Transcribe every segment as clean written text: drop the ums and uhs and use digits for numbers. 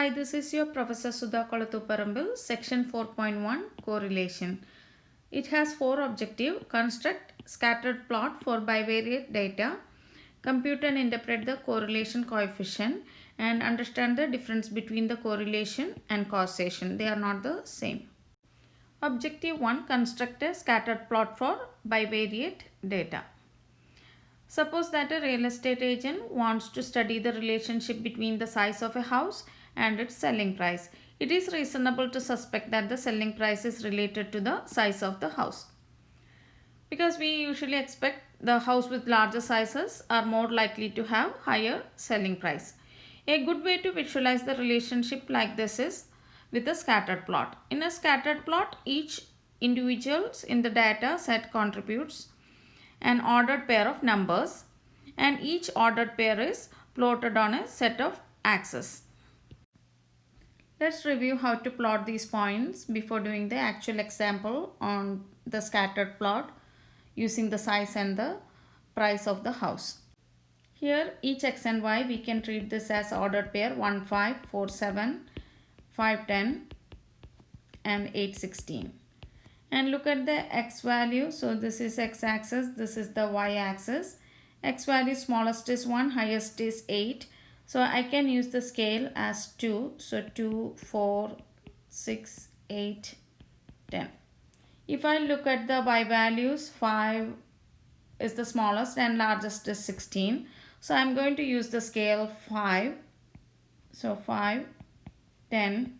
Hi, this is your Professor Sudha Kolathuparambil, Section 4.1 Correlation. It has four objectives: construct scattered plot for bivariate data, compute and interpret the correlation coefficient, and understand the difference between the correlation and causation. They are not the same. Objective 1: construct a scattered plot for bivariate data. Suppose that a real estate agent wants to study the relationship between the size of a house and its selling price. It is reasonable to suspect that the selling price is related to the size of the house, because we usually expect the house with larger sizes are more likely to have higher selling price. A good way to visualize the relationship like this is with a scattered plot. In a scattered plot, each individuals in the data set contributes an ordered pair of numbers, and each ordered pair is plotted on a set of axes. Let's review how to plot these points before doing the actual example on the scattered plot using the size and the price of the house. Here each x and y, we can treat this as ordered pair 1, 5, 4, 7, 5, 10 and 8, 16. And look at the x value. So this is x axis, this is the y axis. X value smallest is 1, highest is 8. So I can use the scale as 2. So 2, 4, 6, 8, 10. If I look at the y values, 5 is the smallest and largest is 16. So I am going to use the scale 5. So 5, 10,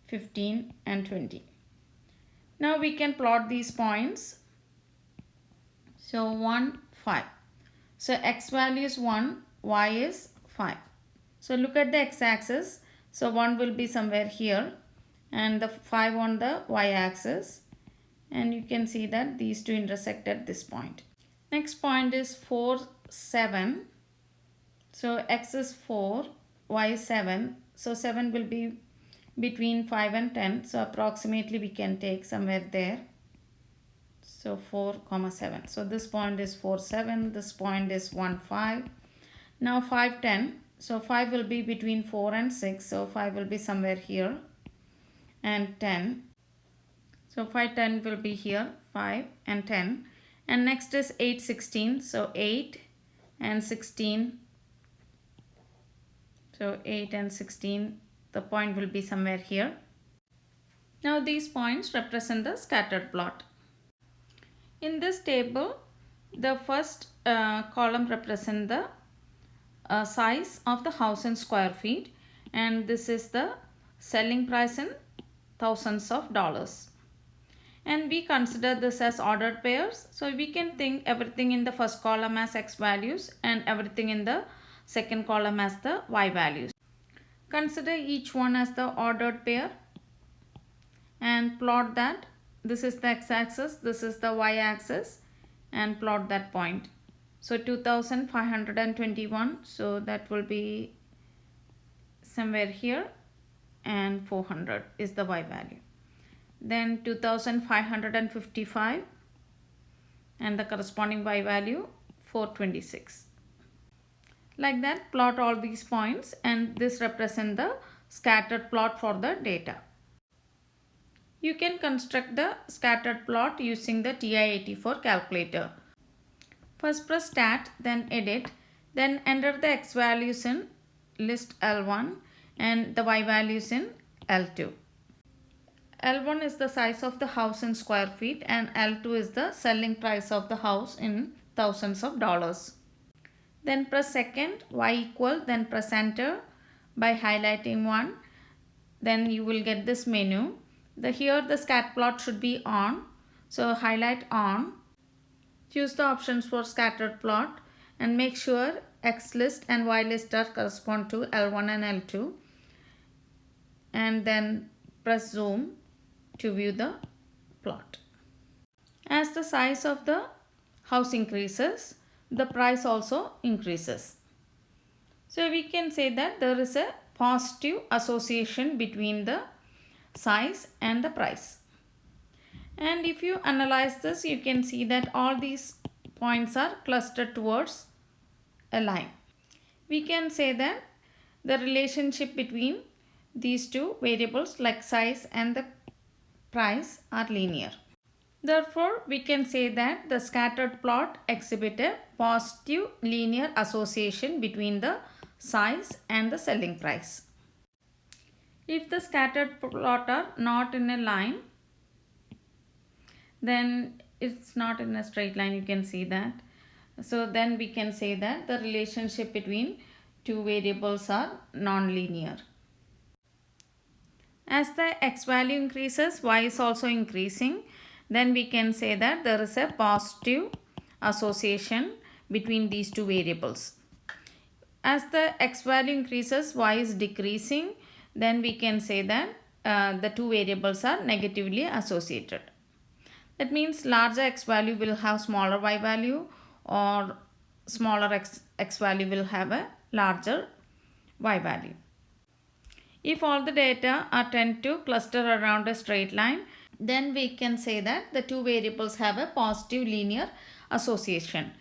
15 and 20. Now we can plot these points. So 1, 5. So x value is 1, y is 5. So look at the x-axis. So 1 will be somewhere here and the 5 on the y-axis. And you can see that these two intersect at this point. Next point is 4, 7. So x is 4, y is 7. So 7 will be between 5 and 10. So approximately we can take somewhere there. So 4, 7. So this point is 4, 7. This point is 1, 5. Now 5, 10. So 5 will be between 4 and 6. So 5 will be somewhere here. And 10. So 5, 10 will be here. 5 and 10. And next is 8, 16. So 8 and 16. So 8 and 16. The point will be somewhere here. Now these points represent the scattered plot. In this table, the first column represents the size of the house in square feet, and this is the selling price in thousands of dollars. And we consider this as ordered pairs. So we can think everything in the first column as x values and everything in the second column as the y values. Consider each one as the ordered pair and plot that. This is the x-axis, this is the y-axis, and plot that point. So 2521, so that will be somewhere here, and 400 is the y value. Then 2555 and the corresponding y value 426. Like that, plot all these points, and this represents the scattered plot for the data. You can construct the scattered plot using the TI-84 calculator. First press Stat, then Edit, then enter the x values in list L1 and the y values in L2. L1 is the size of the house in square feet and L2 is the selling price of the house in thousands of dollars. Then press second, y equal, then press enter by highlighting 1. Then you will get this menu. Here the scat plot should be on. So highlight on. Choose the options for scattered plot and make sure X list and Y list are correspond to L1 and L2. And then press zoom to view the plot. As the size of the house increases, the price also increases. So we can say that there is a positive association between the size and the price. And if you analyze this, you can see that all these points are clustered towards a line. We can say that the relationship between these two variables like size and the price are linear. Therefore, we can say that the scattered plot exhibit a positive linear association between the size and the selling price. If the scattered plot are not in a line, then it's not in a straight line, you can see that. So then we can say that the relationship between two variables are non-linear. As the x value increases, y is also increasing. Then we can say that there is a positive association between these two variables. As the x value increases, y is decreasing. Then we can say that the two variables are negatively associated. That means larger x value will have smaller y value, or smaller x value will have a larger y value. If all the data are tend to cluster around a straight line, then we can say that the two variables have a positive linear association.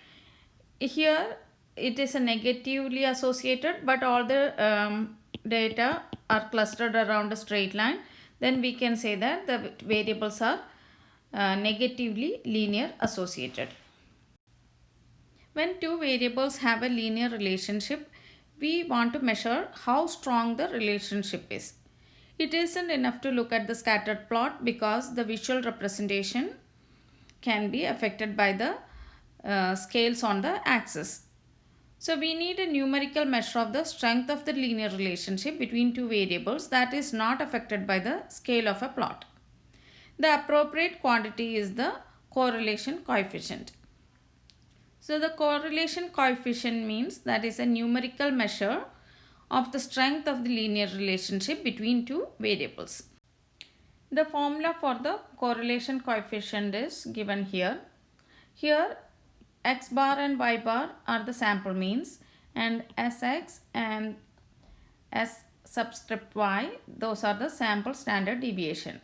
Here it is a negatively associated, but all the data are clustered around a straight line. Then we can say that the variables are negatively linear associated. When two variables have a linear relationship, we want to measure how strong the relationship is. It isn't enough to look at the scattered plot because the visual representation can be affected by the scales on the axis. So we need a numerical measure of the strength of the linear relationship between two variables that is not affected by the scale of a plot. The appropriate quantity is the correlation coefficient. So the correlation coefficient means that is a numerical measure of the strength of the linear relationship between two variables. The formula for the correlation coefficient is given here. Here x bar and y bar are the sample means, and Sx and S subscript y, those are the sample standard deviation.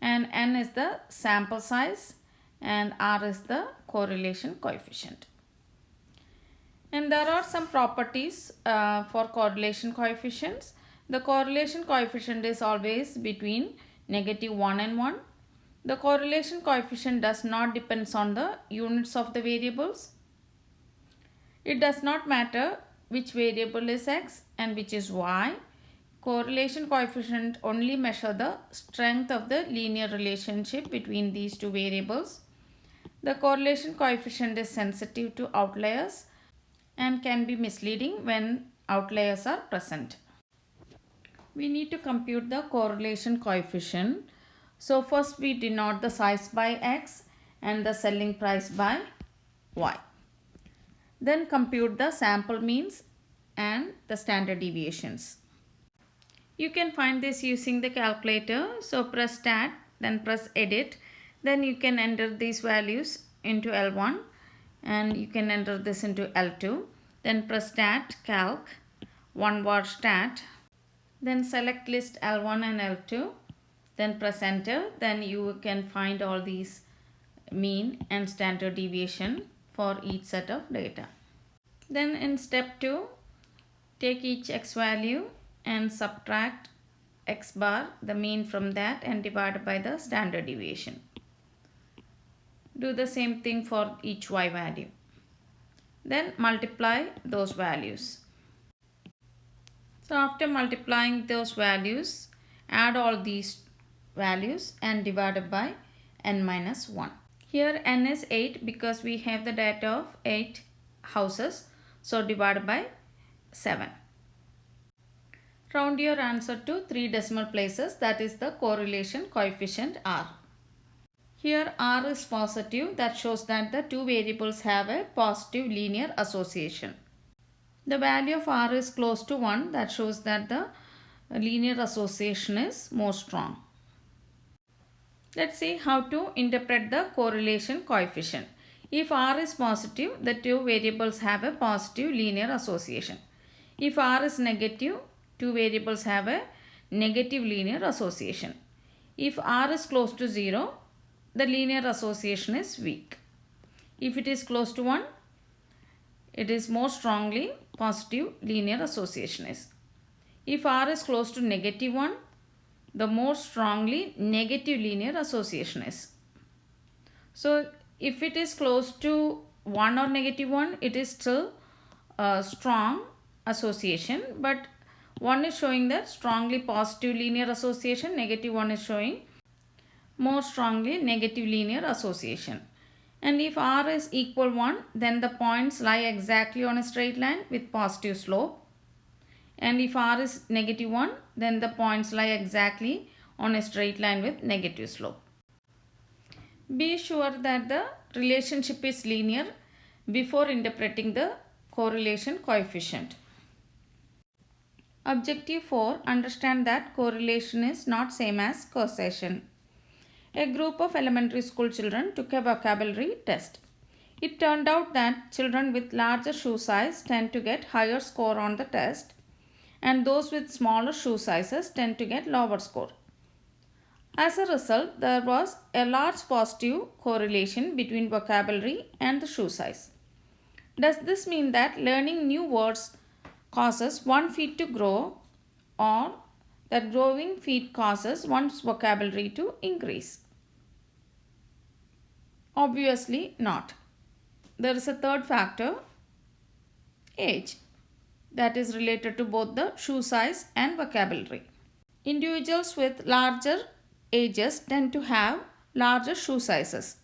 And n is the sample size and r is the correlation coefficient. And there are some properties for correlation coefficients. The correlation coefficient is always between -1 and 1. The correlation coefficient does not depend on the units of the variables. It does not matter which variable is x and which is y. Correlation coefficient only measure the strength of the linear relationship between these two variables. The correlation coefficient is sensitive to outliers and can be misleading when outliers are present. We need to compute the correlation coefficient. So first we denote the size by x and the selling price by y. Then compute the sample means and the standard deviations. You can find this using the calculator. So press stat, then press edit. Then you can enter these values into L1 and you can enter this into L2. Then press stat calc 1 var stat. Then select list L1 and L2. Then press enter. Then you can find all these mean and standard deviation for each set of data. Then in step 2, take each x value and subtract x bar, the mean from that, and divide by the standard deviation. Do the same thing for each y value. Then multiply those values. So after multiplying those values, add all these values and divide by n minus 1. Here n is 8 because we have the data of 8 houses. So divide by 7. Round your answer to 3 decimal places, that is the correlation coefficient r. Here r is positive, that shows that the two variables have a positive linear association. The value of r is close to 1, that shows that the linear association is more strong. Let's see how to interpret the correlation coefficient. If r is positive, the two variables have a positive linear association. If r is negative, two variables have a negative linear association. If r is close to 0, the linear association is weak. If it is close to 1, it is more strongly positive linear association is. If R is close to negative 1, the more strongly negative linear association is. So if it is close to 1 or negative 1, it is still a strong association, but 1 is showing that strongly positive linear association, negative 1 is showing more strongly negative linear association. And if R is equal 1, then the points lie exactly on a straight line with positive slope. And if R is negative 1, then the points lie exactly on a straight line with negative slope. Be sure that the relationship is linear before interpreting the correlation coefficient. Objective 4. Understand that correlation is not same as causation. A group of elementary school children took a vocabulary test. It turned out that children with larger shoe size tend to get higher score on the test, and those with smaller shoe sizes tend to get lower score. As a result, there was a large positive correlation between vocabulary and the shoe size. Does this mean that learning new words causes one feet to grow, or that growing feet causes one's vocabulary to increase? Obviously not. There is a third factor, age, that is related to both the shoe size and vocabulary. Individuals with larger ages tend to have larger shoe sizes.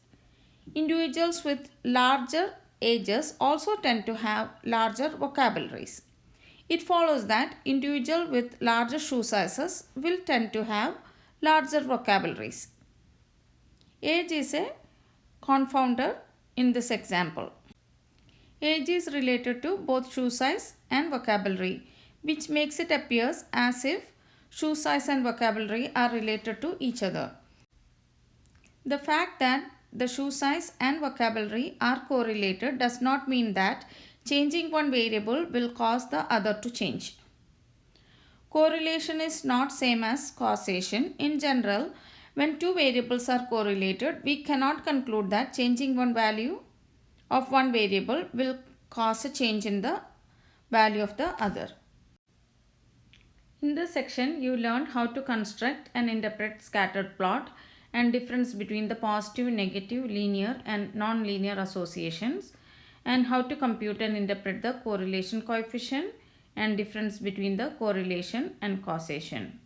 Individuals with larger ages also tend to have larger vocabularies. It follows that individuals with larger shoe sizes will tend to have larger vocabularies. Age is a confounder in this example. Age is related to both shoe size and vocabulary, which makes it appear as if shoe size and vocabulary are related to each other. The fact that the shoe size and vocabulary are correlated does not mean that changing one variable will cause the other to change. Correlation is not same as causation. In general, when two variables are correlated, we cannot conclude that changing one value of one variable will cause a change in the value of the other. In this section, you learned how to construct and interpret scattered plot and difference between the positive, negative, linear and non-linear associations, and how to compute and interpret the correlation coefficient and difference between the correlation and causation.